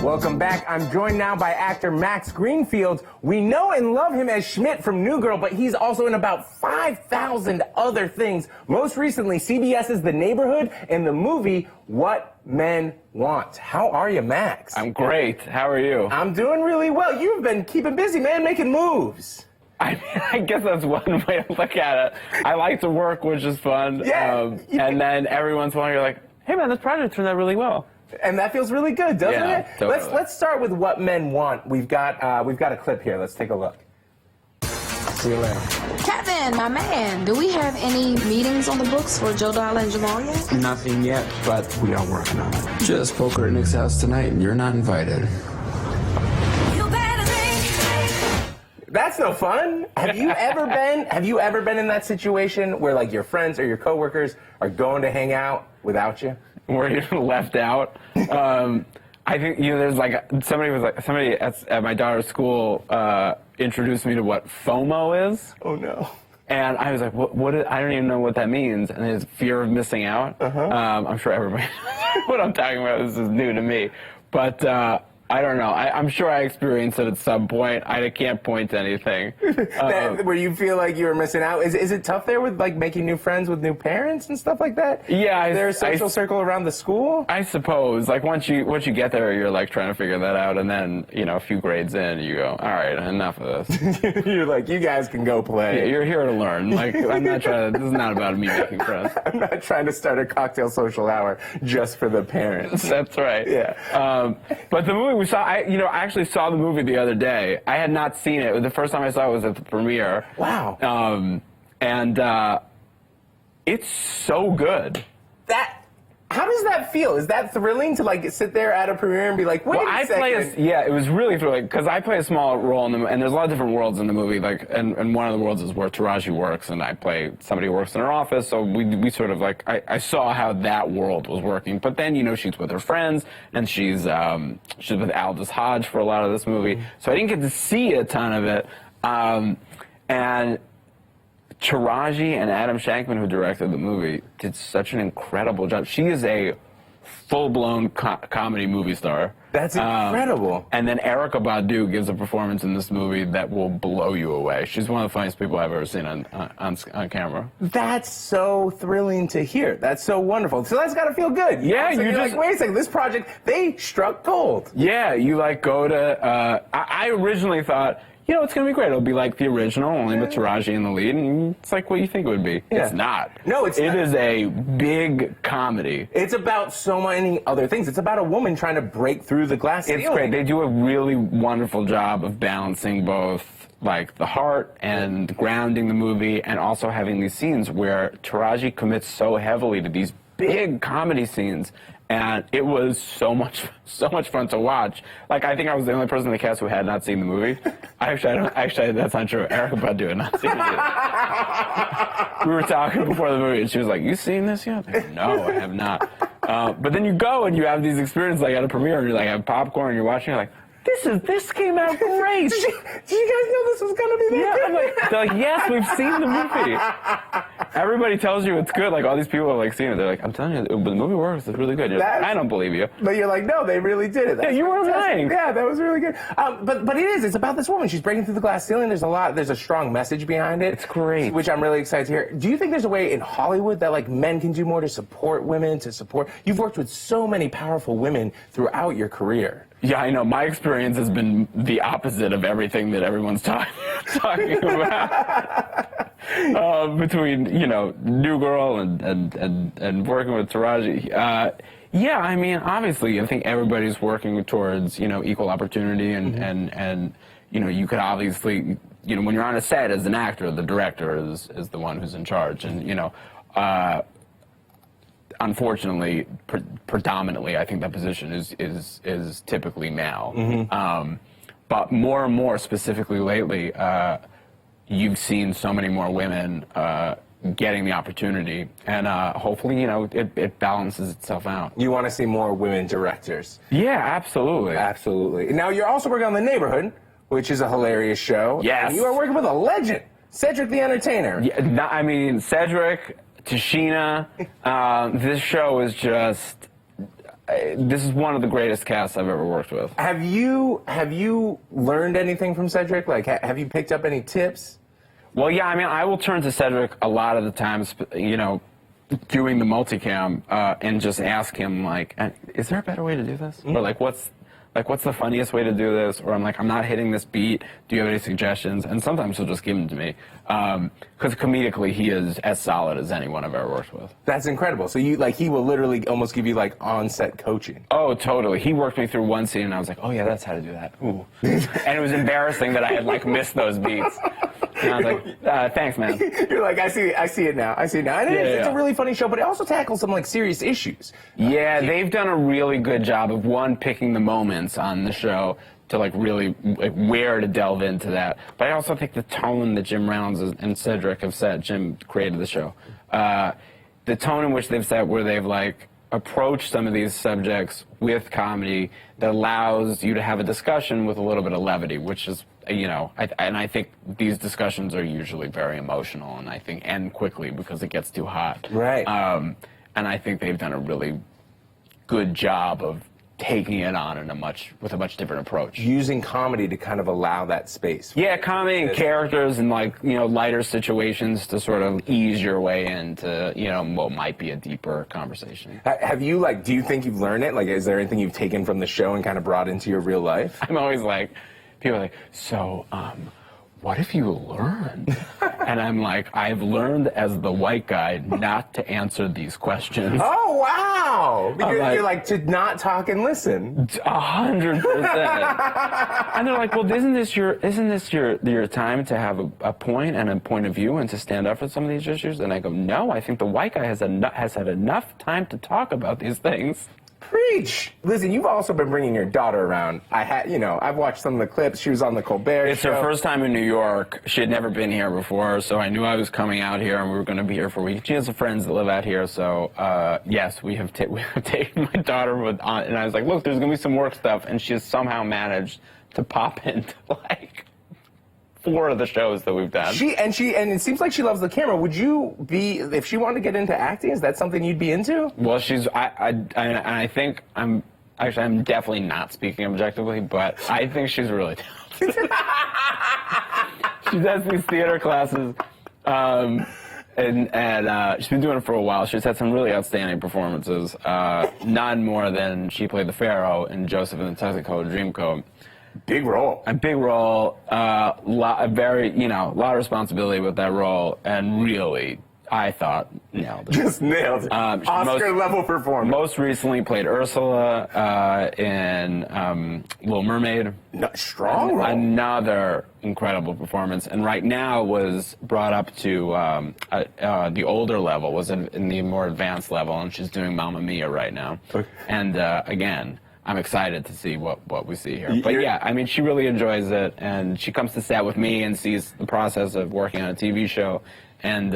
Welcome back. I'm joined now by actor Max Greenfield. We know and love him as Schmidt from New Girl, but he's also in about 5,000 other things. Most recently, CBS's The Neighborhood and the movie What Men Want. How are you, Max? I'm great. How are you? I'm doing really well. You've been keeping busy, man, making moves. I guess that's one way to look at it. I like to work, which is fun. Yeah. And then every once in a while, you're like, hey, man, this project turned out really well. And that feels really good, doesn't it? Totally. Let's start with What Men Want. We've got a clip here. Let's take a look. See you later. Kevin, my man, do we have any meetings on the books for Joe Dollar and Jamal yet? Nothing yet, but we are working on it. Just poker at Nick's house tonight, and you're not invited. That's no fun. Have you ever been in that situation where like your friends or your coworkers are going to hang out without you? Where you're left out. I think there's like somebody at my daughter's school introduced me to what FOMO is. Oh no. And I was like, I don't even know what that means. And it's fear of missing out. I'm sure everybody knows what I'm talking about. This is new to me. But I don't know. I'm sure I experienced it at some point. I can't point to anything. Where you feel like you were missing out? Is it tough there with like making new friends with new parents and stuff like that? Yeah. Is there a social circle around the school? I suppose. Like once you get there, you're like trying to figure that out, and then a few grades in, you go, all right, enough of this. You're like, you guys can go play. Yeah, you're here to learn. Like I'm not trying to. This is not about me making friends. I'm not trying to start a cocktail social hour just for the parents. That's right. Yeah. But the movie we saw, I actually saw the movie the other day. I had not seen it. The first time I saw it was at the premiere. Wow. And it's so good. How does that feel? Is that thrilling to like sit there at a premiere and be like, wait a second? It was really thrilling because I play a small role in the, and there's a lot of different worlds in the movie. Like, and one of the worlds is where Taraji works, and I play somebody who works in her office. So we sort of like I saw how that world was working. But then she's with her friends, and she's with Aldous Hodge for a lot of this movie. So I didn't get to see a ton of it, and Taraji and Adam Shankman, who directed the movie, did such an incredible job. She is a full-blown comedy movie star. That's incredible. And then Erykah Badu gives a performance in this movie that will blow you away. She's one of the funniest people I've ever seen on camera. That's so thrilling to hear. That's so wonderful. So that's got to feel good. Yeah, you're like, wait a second, this project, they struck gold. Yeah, you like go to, I originally thought, it's going to be great. It'll be like the original, only with Taraji in the lead, and it's like what you think it would be. Yeah. It's not. No, it's not. It is a big comedy. It's about so many other things. It's about a woman trying to break through the glass ceiling. It's great. They do a really wonderful job of balancing both like the heart and grounding the movie, and also having these scenes where Taraji commits so heavily to these big comedy scenes. And it was so much fun to watch. Like, I think I was the only person in the cast who had not seen the movie. Actually, that's not true. Erykah Badu had not seen it. We were talking before the movie, and she was like, "You seen this yet?" Like, no, I have not. But then you go and you have these experiences like at a premiere, and you're like, have popcorn, and you're watching, you're like, this came out great. Did you guys know this was going to be that good? They're like, yes, we've seen the movie. Everybody tells you it's good. Like, all these people have like seen it. They're like, I'm telling you, the movie works. It's really good. You're like, I don't believe you. But you're like, no, they really did it. Yeah, you were lying. Yeah, that was really good. But it's about this woman. She's breaking through the glass ceiling. There's a strong message behind it. It's great. Which I'm really excited to hear. Do you think there's a way in Hollywood that like men can do more to support women, You've worked with so many powerful women throughout your career. Yeah, I know. My experience has been the opposite of everything that everyone's talking about. Between New Girl and working with Taraji. Yeah, I mean, obviously, I think everybody's working towards equal opportunity, and you could obviously when you're on a set as an actor, the director is the one who's in charge, and unfortunately, predominantly, I think that position is typically male. But more and more, specifically lately, you've seen so many more women getting the opportunity, and hopefully, it balances itself out. You want to see more women directors? Yeah, absolutely. Absolutely. Now, you're also working on The Neighborhood, which is a hilarious show. Yes. And you are working with a legend, Cedric the Entertainer. Yeah, I mean, Cedric, Tashina, this show is just, this is one of the greatest casts I've ever worked with. Have you learned anything from Cedric? Like, have you picked up any tips? Well, yeah, I mean, I will turn to Cedric a lot of the times, you know, doing the multicam, and just ask him, like, is there a better way to do this? Or, like, what's the funniest way to do this? Or I'm like, I'm not hitting this beat. Do you have any suggestions? And sometimes he'll just give them to me. Because comedically, he is as solid as anyone I've ever worked with. That's incredible. So he will literally almost give you, like, on-set coaching. Oh, totally. He worked me through one scene, and I was like, oh, yeah, that's how to do that. Ooh. And it was embarrassing that I had, like, missed those beats. And I was like, thanks, man. You're like, I see it now. And it's a really funny show, but it also tackles some, like, serious issues. Yeah, they've done a really good job of, one, picking the moments on the show to, like, really, like, where to delve into that. But I also think the tone that Jim Rounds and Cedric have set, Jim created the show, the tone in which they've set, where they've, like, approached some of these subjects with comedy that allows you to have a discussion with a little bit of levity, which is, you know, I think these discussions are usually very emotional, and I think end quickly because it gets too hot. Right. And I think they've done a really good job of taking it on with a much different approach. Using comedy to kind of allow that space. Yeah, comedy and characters and, like, you know, lighter situations to sort of ease your way into, you know, what might be a deeper conversation. Have you, like, do you think you've learned it? Like, is there anything you've taken from the show and kind of brought into your real life? I'm always like, people are like, so, what have you learned? And I'm like, I've learned as the white guy not to answer these questions. Oh, wow! You're like, to not talk and listen. 100%. And they're like, well, isn't this your time to have a point and a point of view and to stand up for some of these issues? And I go, no, I think the white guy has had enough time to talk about these things. Preach! Listen, you've also been bringing your daughter around. I've watched some of the clips. She was on the Colbert It's show. her first time in New York. She had never been here before, so I knew I was coming out here, and we were going to be here for a week. She has some friends that live out here, so yes, we have taken my daughter and I was like, look, there's going to be some work stuff, and she has somehow managed to pop into, like, 4 of the shows that we've done. And it seems like she loves the camera. Would you be, if she wanted to get into acting, is that something you'd be into? Well, I think I'm definitely not speaking objectively, but I think she's really talented. She does these theater classes, and she's been doing it for a while. She's had some really outstanding performances. None more than she played the Pharaoh in Joseph and the Technicolor Dreamcoat. Big role. A big role, a lot of responsibility with that role, and really, I thought, nailed it. Just nailed it. Oscar-level performance. Most recently played Ursula in Little Mermaid. Strong role. Another incredible performance, and right now was brought up to the older level, was in the more advanced level, and she's doing Mamma Mia right now. Okay. And again, I'm excited to see what we see here. But yeah, I mean, she really enjoys it, and she comes to set with me and sees the process of working on a TV show, and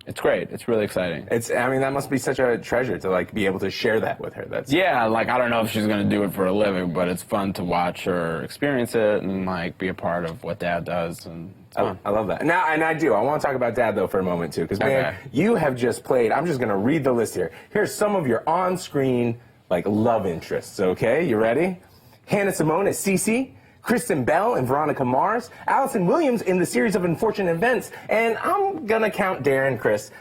it's great. It's really exciting. I mean, that must be such a treasure to, like, be able to share that with her. Yeah, like, I don't know if she's going to do it for a living, but it's fun to watch her experience it and, like, be a part of what Dad does, and it's fun. I love that. Now, and I want to talk about Dad, though, for a moment, too, because, man, you have just played, I'm just going to read the list here. Here's some of your on-screen, like, love interests, okay? You ready? Hannah Simone as Cece, Kristen Bell and Veronica Mars, Allison Williams in the series of Unfortunate Events, and I'm gonna count Darren Criss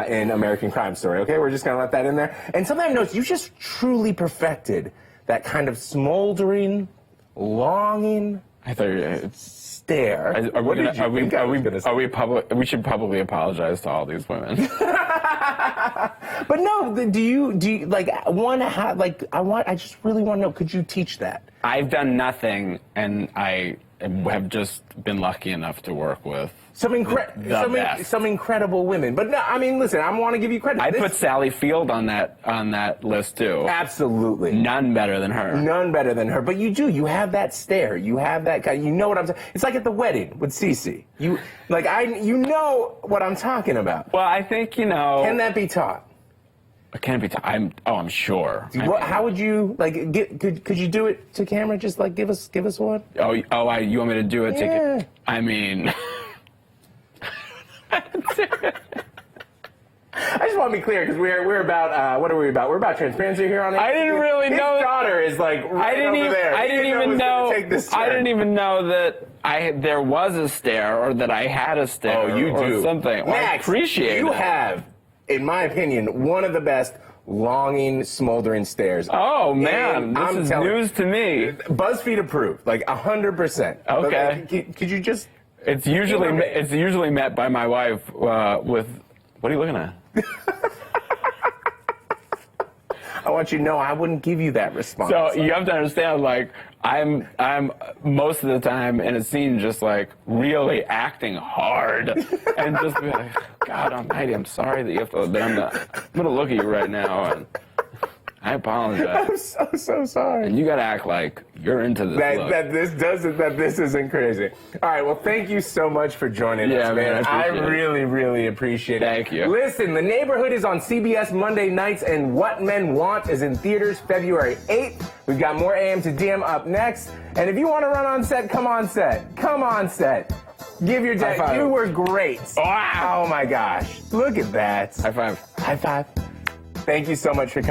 in American Crime Story, okay? We're just gonna let that in there. And something I've noticed, you just truly perfected that kind of smoldering, longing, I thought stare. We should probably apologize to all these women. But no, do you like I just really want to know, could you teach that? I've done nothing, and I have just been lucky enough to work with some incredible women. But no, I mean, listen, I want to give you credit. I put Sally Field on that list too. Absolutely. None better than her. None better than her. But you have that stare. You have that kind. You know what I'm saying? It's like at the wedding with Cece. You know what I'm talking about. Well, I think you know. Can that be taught? Can it be taught? I'm sure. How would you could you do it to camera? Just like give us one. You want me to do it? Yeah. I mean. I just want to be clear because we're about what are we about? We're about transparency here on it. I didn't really know. His daughter is like right over there. I didn't even know. Take this turn. I didn't even know that there was a stare or that I had a stare. Oh, you or do something. Well, Max, I appreciate you it. have, in my opinion, one of the best longing, smoldering stares. Oh man, And this is news to me. BuzzFeed approved, like 100%. Okay. But, could you just? It's usually met by my wife with, what are you looking at? I want you to know I wouldn't give you that response. So you have to understand, like, I'm most of the time in a scene just like really acting hard and just be like, God Almighty, I'm sorry that you have to. But I'm gonna look at you right now and I apologize. I'm so sorry. And you gotta act like you're into this. That this isn't crazy. All right, well, thank you so much for joining us, man. I really appreciate it. Thank you. Listen, The Neighborhood is on CBS Monday nights, and What Men Want is in theaters February 8th. We've got more AM to DM up next. And if you want to run on set, come on set. Come on set. Give your dad. High five. You were great. Wow. Oh my gosh. Look at that. High five. High five. Thank you so much for coming.